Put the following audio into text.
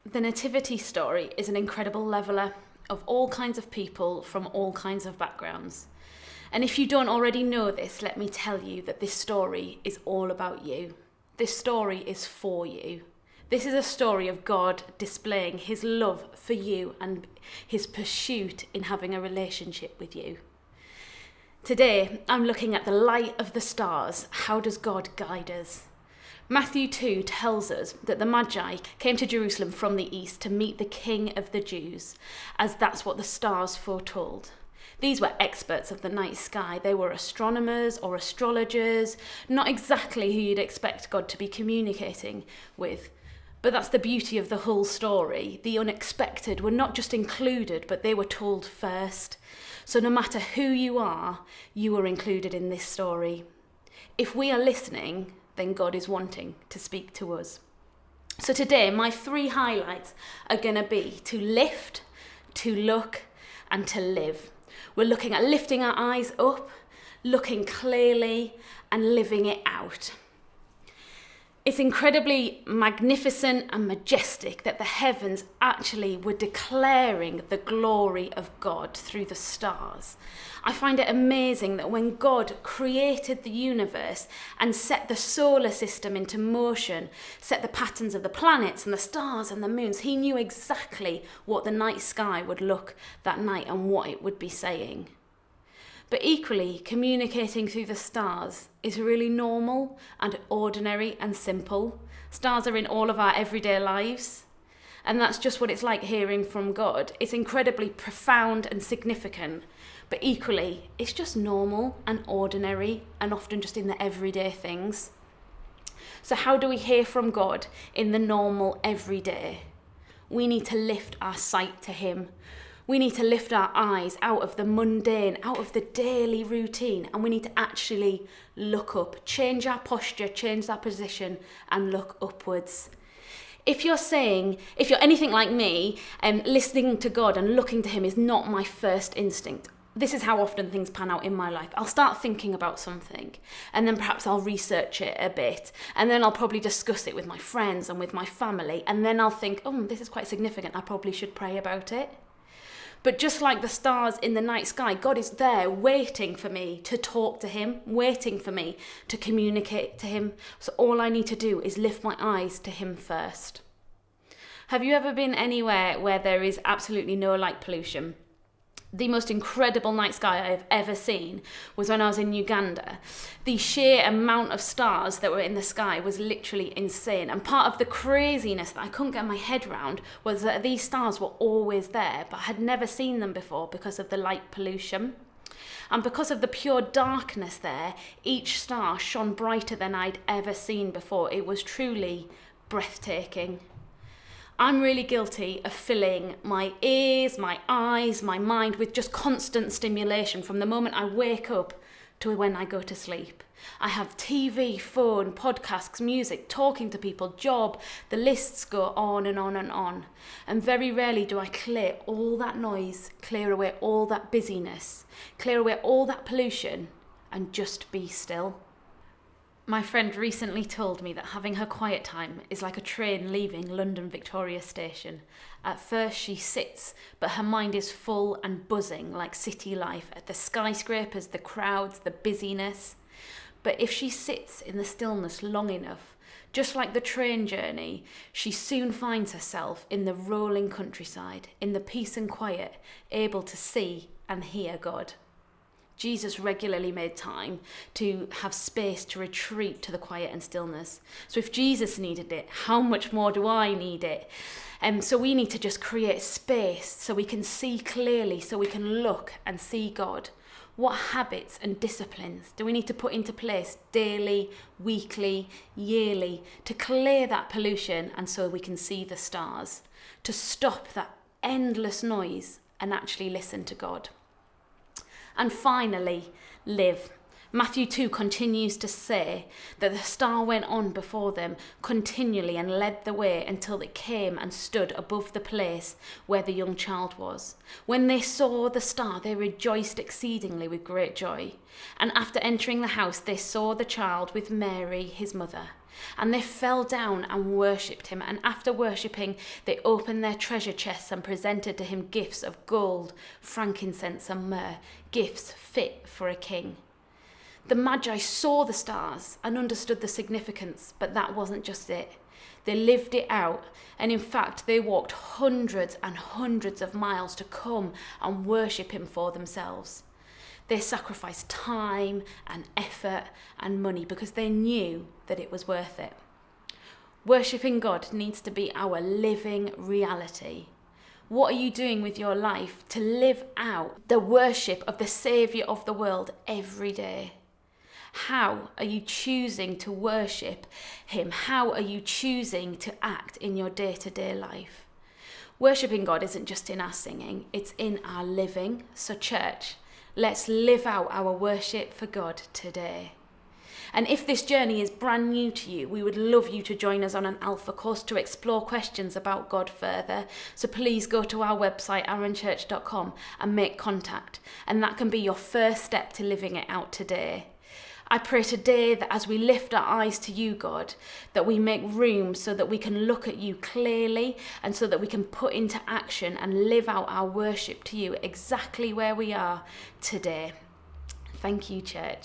The nativity story is an incredible leveller of all kinds of people from all kinds of backgrounds. And if you don't already know this, let me tell you that this story is all about you. This story is for you. This is a story of God displaying his love for you and his pursuit in having a relationship with you. Today, I'm looking at the light of the stars. How does God guide us? Matthew 2 tells us that the Magi came to Jerusalem from the east to meet the King of the Jews, as that's what the stars foretold. These were experts of the night sky. They were astronomers or astrologers, not exactly who you'd expect God to be communicating with. But that's the beauty of the whole story. The unexpected were not just included, but they were told first. So no matter who you are included in this story. If we are listening, then God is wanting to speak to us. So today, my 3 highlights are going to be to lift, to look, and to live. We're looking at lifting our eyes up, looking clearly, and living it out. It's incredibly magnificent and majestic that the heavens actually were declaring the glory of God through the stars. I find it amazing that when God created the universe and set the solar system into motion, set the patterns of the planets and the stars and the moons, he knew exactly what the night sky would look that night and what it would be saying. But equally, communicating through the stars is really normal and ordinary and simple. Stars are in all of our everyday lives. And that's just what it's like hearing from God. It's incredibly profound and significant. But equally, it's just normal and ordinary and often just in the everyday things. So how do we hear from God in the normal everyday? We need to lift our sight to him. We need to lift our eyes out of the mundane, out of the daily routine, and we need to actually look up, change our posture, change our position, and look upwards. If you're anything like me, listening to God and looking to him is not my first instinct. This is how often things pan out in my life. I'll start thinking about something, and then perhaps I'll research it a bit, and then I'll probably discuss it with my friends and with my family, and then I'll think, this is quite significant, I probably should pray about it. But just like the stars in the night sky, God is there waiting for me to talk to him, waiting for me to communicate to him. So all I need to do is lift my eyes to him first. Have you ever been anywhere where there is absolutely no light pollution? The most incredible night sky I've ever seen was when I was in Uganda. The sheer amount of stars that were in the sky was literally insane. And part of the craziness that I couldn't get my head around was that these stars were always there, but I had never seen them before because of the light pollution. And because of the pure darkness there, each star shone brighter than I'd ever seen before. It was truly breathtaking. I'm really guilty of filling my ears, my eyes, my mind with just constant stimulation from the moment I wake up to when I go to sleep. I have TV, phone, podcasts, music, talking to people, job, the lists go on and on and on. And very rarely do I clear all that noise, clear away all that busyness, clear away all that pollution, and just be still. My friend recently told me that having her quiet time is like a train leaving London Victoria Station. At first she sits, but her mind is full and buzzing like city life at the skyscrapers, the crowds, the busyness. But if she sits in the stillness long enough, just like the train journey, she soon finds herself in the rolling countryside, in the peace and quiet, able to see and hear God. Jesus regularly made time to have space to retreat to the quiet and stillness. So if Jesus needed it, how much more do I need it? So we need to just create space so we can see clearly, so we can look and see God. What habits and disciplines do we need to put into place daily, weekly, yearly to clear that pollution and so we can see the stars, to stop that endless noise and actually listen to God? And finally, live. Matthew 2 continues to say that the star went on before them continually and led the way until it came and stood above the place where the young child was. When they saw the star, they rejoiced exceedingly with great joy. And after entering the house, they saw the child with Mary, his mother. And they fell down and worshipped him. And after worshipping, they opened their treasure chests and presented to him gifts of gold, frankincense, and myrrh, gifts fit for a king. The Magi saw the stars and understood the significance, but that wasn't just it. They lived it out, and in fact, they walked hundreds and hundreds of miles to come and worship him for themselves. They sacrificed time and effort and money because they knew that it was worth it. Worshipping God needs to be our living reality. What are you doing with your life to live out the worship of the Saviour of the world every day? How are you choosing to worship him? How are you choosing to act in your day-to-day life? Worshipping God isn't just in our singing, it's in our living. So church, let's live out our worship for God today. And if this journey is brand new to you, we would love you to join us on an Alpha course to explore questions about God further. So please go to our website, arunchurch.com, and make contact. And that can be your first step to living it out today. I pray today that as we lift our eyes to you, God, that we make room so that we can look at you clearly and so that we can put into action and live out our worship to you exactly where we are today. Thank you, church.